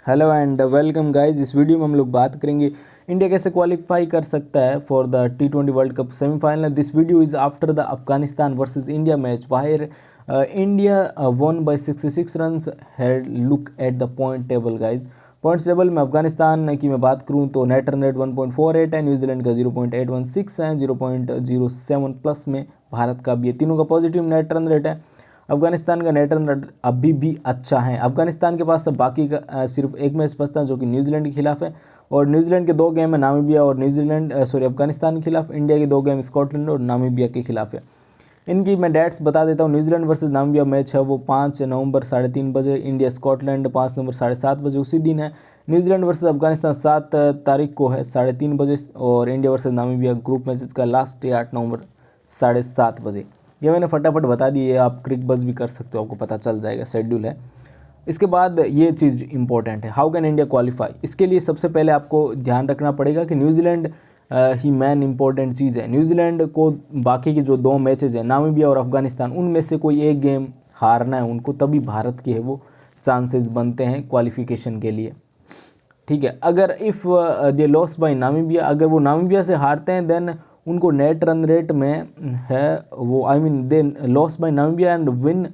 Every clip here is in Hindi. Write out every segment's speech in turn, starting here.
Hello and welcome guys. इस वीडियो में हम लोग बात करेंगे इंडिया कैसे क्वालिफाई कर सकता है for the T20 world cup semifinal. This video is after the Afghanistan versus India match wire India one by 66 runs. Had look at the point table guys. Points table में अफगानिस्तान की मैं बात करूं तो नेट रन रेट 1.48 है, न्यूजीलैंड का 0.816 है, 0.07 प्लस में भारत का भी है। तीनों का पॉजिटिव नेट रन रेट है। अफगानिस्तान का नेट रन रेट अभी भी अच्छा है। अफगानिस्तान के पास सब बाकी का सिर्फ एक मैच बचता है जो कि न्यूजीलैंड के खिलाफ है, और न्यूजीलैंड के 2 गेम है नामीबिया और अफगानिस्तान के खिलाफ। इंडिया के 2 गेम स्कॉटलैंड और नामीबिया के खिलाफ है। इनकी मैं डेट्स बता देता हूँ। न्यूजीलैंड वर्सेस नामीबिया मैच है वो 5 नवंबर 3:30 बजे। इंडिया स्कॉटलैंड 5 नवंबर 7:30 बजे उसी दिन है। न्यूजीलैंड वर्सेस अफगानिस्तान 7 तारीख को है 3:30 बजे, और India versus Namibia group matches का लास्ट डे 8 नवंबर 7:30 बजे। ये मैंने फटाफट बता दी है, आप क्रिक बस भी कर सकते हो, आपको पता चल जाएगा, शेड्यूल है। इसके बाद ये चीज़ इंपॉर्टेंट है, हाउ कैन इंडिया क्वालिफाई। इसके लिए सबसे पहले आपको ध्यान रखना पड़ेगा कि न्यूजीलैंड ही मेन इंपॉर्टेंट चीज़ है। न्यूजीलैंड को बाकी के जो 2 मैचेज हैं नामीबिया और अफगानिस्तान, उनमें से कोई एक गेम हारना है उनको, तभी भारत के है वो चांसेस बनते हैं क्वालिफिकेशन के लिए। ठीक है, अगर if they loss by Namibia, अगर वो नामीबिया से हारते हैं देन उनको नेट रन रेट में है वो दे loss by Namibia and win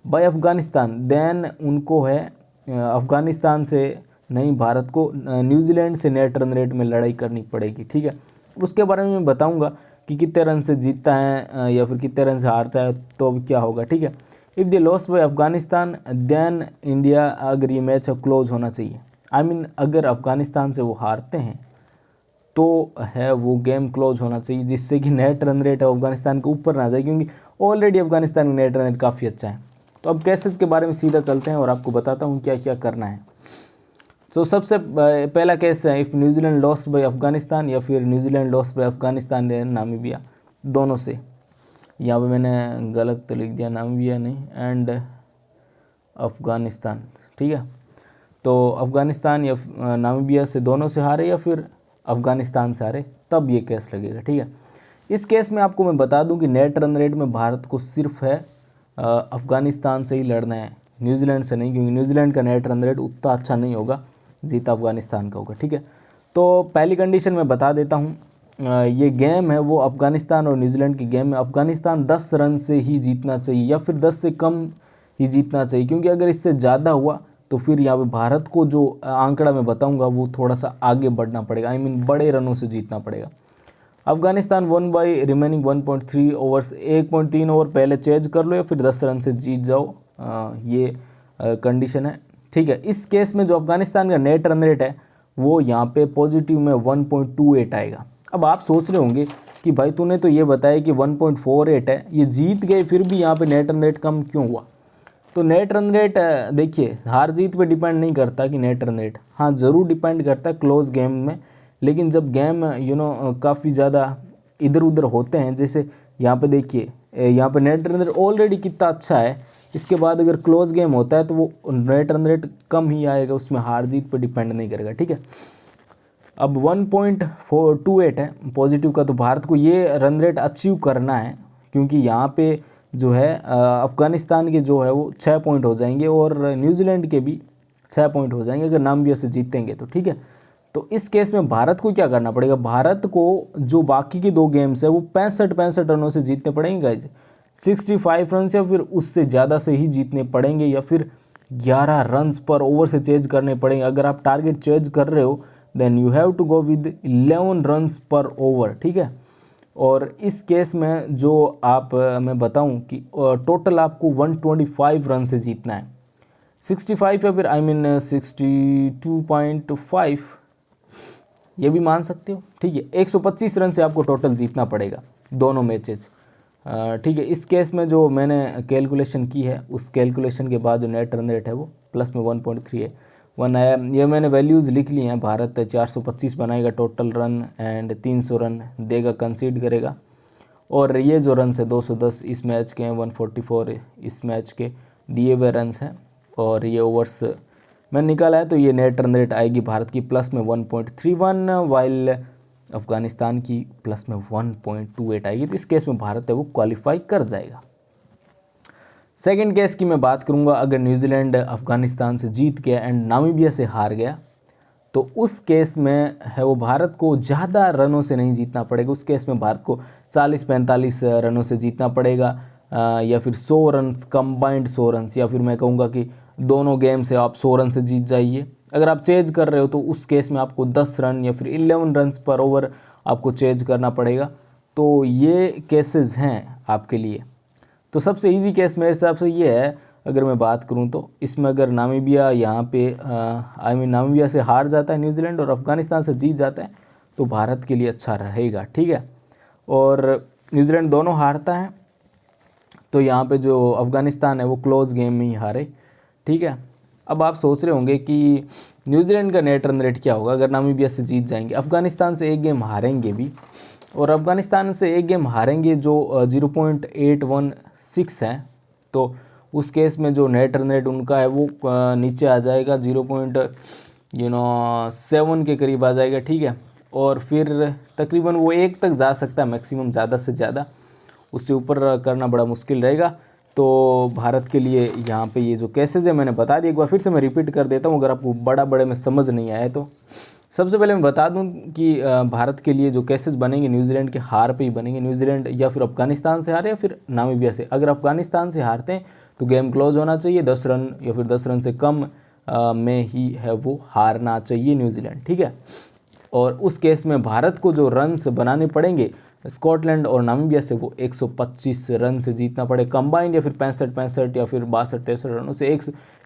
by Afghanistan, then उनको है अफगानिस्तान से नहीं, भारत को न्यूजीलैंड से नेट रन रेट में लड़ाई करनी पड़ेगी। ठीक है, उसके बारे में मैं बताऊंगा कि कितने रन से जीतता है या फिर कितने रन से हारता है, तो अब क्या होगा। ठीक है, if they loss by Afghanistan then India, अगर ये मैच क्लोज होना चाहिए, अगर अफगानिस्तान से वो हारते हैं तो है वो गेम क्लोज होना चाहिए, जिससे कि नेट रन रेट अफगानिस्तान के ऊपर ना जाए, क्योंकि ऑलरेडी अफगानिस्तान का नेट रन रेट काफ़ी अच्छा है। तो अब केसेस के बारे में सीधा चलते हैं और आपको बताता हूँ क्या क्या करना है। तो सबसे पहला केस है if New Zealand lost by Afghanistan या फिर न्यूजीलैंड लॉस्ट बाय अफगानिस्तान या नामीबिया, दोनों से। यहाँ पे मैंने गलत तो लिख दिया, नामीबिया नहीं, एंड अफगानिस्तान। ठीक है, तो अफगानिस्तान या नामीबिया से दोनों से हारे या फिर अफगानिस्तान से हारे, तब ये केस लगेगा। ठीक है, इस केस में आपको मैं बता दूं कि नेट रन रेट में भारत को सिर्फ है अफगानिस्तान से ही लड़ना है, न्यूजीलैंड से नहीं, क्योंकि न्यूजीलैंड का नेट रन रेट उतना अच्छा नहीं होगा जीता अफगानिस्तान का होगा। ठीक है, तो पहली कंडीशन मैं बता देता हूँ, ये गेम है वो अफगानिस्तान और न्यूजीलैंड की गेम है। अफगानिस्तान 10 रन से ही जीतना चाहिए या फिर 10 से कम ही जीतना चाहिए, क्योंकि अगर इससे ज़्यादा हुआ तो फिर यहाँ पे भारत को जो आंकड़ा मैं बताऊंगा वो थोड़ा सा आगे बढ़ना पड़ेगा, बड़े रनों से जीतना पड़ेगा। Afghanistan 1 by remaining 1.3 overs, 1.3 over पहले चेज कर लो या फिर 10 रन से जीत जाओ, ये कंडीशन है। ठीक है, इस केस में जो अफगानिस्तान का नेट रन रेट है वो यहाँ पे पॉजिटिव में 1.28 आएगा। अब आप सोच रहे होंगे कि भाई तूने तो ये बताया कि 1.48 है, ये जीत गए, फिर भी यहाँ पे नेट रन रेट कम क्यों हुआ। तो नेट रन रेट देखिए हार जीत पे डिपेंड नहीं करता कि नेट रन रेट, हाँ ज़रूर डिपेंड करता है क्लोज गेम में, लेकिन जब गेम काफ़ी ज़्यादा इधर उधर होते हैं, जैसे यहाँ पे देखिए यहाँ पे नेट रन रेट ऑलरेडी कितना अच्छा है, इसके बाद अगर क्लोज गेम होता है तो वो नेट रन रेट कम ही आएगा, उसमें हार जीत पे डिपेंड नहीं करेगा। ठीक है, अब 1.428 है पॉजिटिव का, तो भारत को ये रन रेट अचीव करना है, क्योंकि यहाँ पे जो है अफगानिस्तान के जो है वो 6 पॉइंट हो जाएंगे और न्यूजीलैंड के भी 6 पॉइंट हो जाएंगे अगर नामीबिया से जीतेंगे तो। ठीक है, तो इस केस में भारत को क्या करना पड़ेगा, भारत को जो बाकी के 2 गेम्स है वो 65 रनों से जीतने पड़ेंगे गाइज, 65 रन या फिर उससे ज़्यादा से ही जीतने पड़ेंगे, या फिर 11 रन्स पर ओवर से चेज करने पड़ेंगे। अगर आप टारगेट चेज कर रहे हो then you have to go with 11 runs पर ओवर। ठीक है, और इस केस में जो आप मैं बताऊं कि टोटल आपको 125 रन से जीतना है, 65 या फिर 62.5 ये भी मान सकते हो। ठीक है, 125 रन से आपको टोटल जीतना पड़ेगा दोनों मैचेज। ठीक है, इस केस में जो मैंने कैलकुलेशन की है उस कैलकुलेशन के बाद जो नेट रन रेट है वो प्लस में 1.3 है, 1 आया। ये मैंने वैल्यूज़ लिख ली हैं। भारत 425 बनाएगा टोटल रन एंड 300 रन देगा, कंसीड करेगा, और ये जो रन है 210 इस मैच के हैं, 144 इस मैच के दिए हुए रन हैं, और ये ओवर्स मैंने निकाला है, तो ये नेट रन रेट आएगी भारत की प्लस में 1.31, वाइल अफगानिस्तान की प्लस में 1.28 आएगी। तो इस केस में भारत है वो क्वालिफाई कर जाएगा। सेकंड केस की मैं बात करूंगा, अगर न्यूजीलैंड अफगानिस्तान से जीत गया एंड नामीबिया से हार गया तो उस केस में है वो भारत को ज़्यादा रनों से नहीं जीतना पड़ेगा। उस केस में भारत को 40-45 रनों से जीतना पड़ेगा, या फिर 100 रन, कंबाइंड 100 रन, या फिर मैं कहूँगा कि दोनों गेम से आप 100 रन से जीत जाइए। अगर आप चेज कर रहे हो तो उस केस में आपको 10 रन या फिर 11 रन पर ओवर आपको चेज करना पड़ेगा। तो ये केसेस हैं आपके लिए। तो सबसे इजी केस मेरे हिसाब से ये है, अगर मैं बात करूं तो इसमें अगर नामीबिया यहाँ पे नामीबिया से हार जाता है न्यूजीलैंड और अफ़गानिस्तान से जीत जाता है तो भारत के लिए अच्छा रहेगा, ठीक है। और न्यूजीलैंड दोनों हारता है तो यहाँ पे जो अफ़गानिस्तान है वो क्लोज गेम में ही हारे, ठीक है। अब आप सोच रहे होंगे कि न्यूजीलैंड का नेट रन रेट क्या होगा अगर नामीबिया से जीत जाएंगे। अफ़गानिस्तान से एक गेम हारेंगे भी, और अफ़गानिस्तान से एक गेम हारेंगे जो 0.816 है, तो उस केस में जो नेट रन रेट उनका है वो नीचे आ जाएगा 0.7 के करीब आ जाएगा, ठीक है। और फिर तकरीबन वो 1 तक जा सकता है मैक्सिमम, ज़्यादा से ज़्यादा, उससे ऊपर करना बड़ा मुश्किल रहेगा। तो भारत के लिए यहाँ पे ये जो केसेज है मैंने बता दिया, एक बार फिर से मैं रिपीट कर देता हूँ अगर आपको बड़े में समझ नहीं आया तो। सबसे पहले मैं बता दूं कि भारत के लिए जो केसेस बनेंगे न्यूजीलैंड के हार पे ही बनेंगे। न्यूजीलैंड या फिर अफगानिस्तान से हारे या फिर नामीबिया से। अगर अफगानिस्तान से हारते हैं तो गेम क्लोज होना चाहिए, 10 रन या फिर 10 रन से कम में ही है वो हारना चाहिए न्यूजीलैंड, ठीक है। और उस केस में भारत को जो रन्स बनाने पड़ेंगे स्कॉटलैंड और नामीबिया से वो 125 रन से जीतना पड़े कंबाइंड, या फिर 65 या फिर 62-63 रनों से।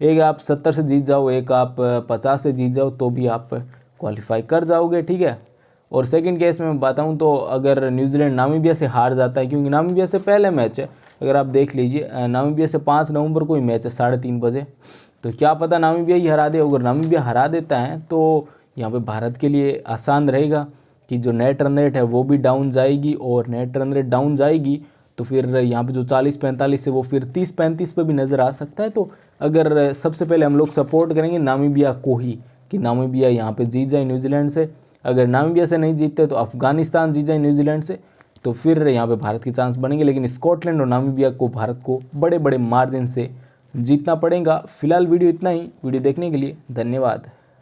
एक आप 70 से जीत जाओ, एक आप 50 से जीत जाओ तो भी आप क्वालिफाई कर जाओगे, ठीक है। और सेकंड केस में मैं बताऊं तो अगर न्यूजीलैंड नामीबिया से हार जाता है, क्योंकि नामीबिया से पहले मैच है, अगर आप देख लीजिए नामीबिया से 5 नवंबर को ही मैच है 3:30 बजे, तो क्या पता नामीबिया ही हरा दे। अगर नामीबिया हरा देता है तो यहाँ पे भारत के लिए आसान रहेगा कि जो नेट रन रेट है वो भी डाउन जाएगी, और नेट रन रेट डाउन जाएगी तो फिर यहाँ पे जो 40-45 है वो फिर 30-35 पे भी नज़र आ सकता है। तो अगर सबसे पहले हम लोग सपोर्ट करेंगे नामीबिया को ही कि नामीबिया यहाँ पे जीत जाए न्यूजीलैंड से। अगर नामीबिया से नहीं जीतते तो अफगानिस्तान जीत जाए न्यूजीलैंड से, तो फिर यहाँ पे भारत के चांस बनेंगे। लेकिन स्कॉटलैंड और नामीबिया को भारत को बड़े मार्जिन से जीतना पड़ेगा। फिलहाल वीडियो इतना ही। वीडियो देखने के लिए धन्यवाद।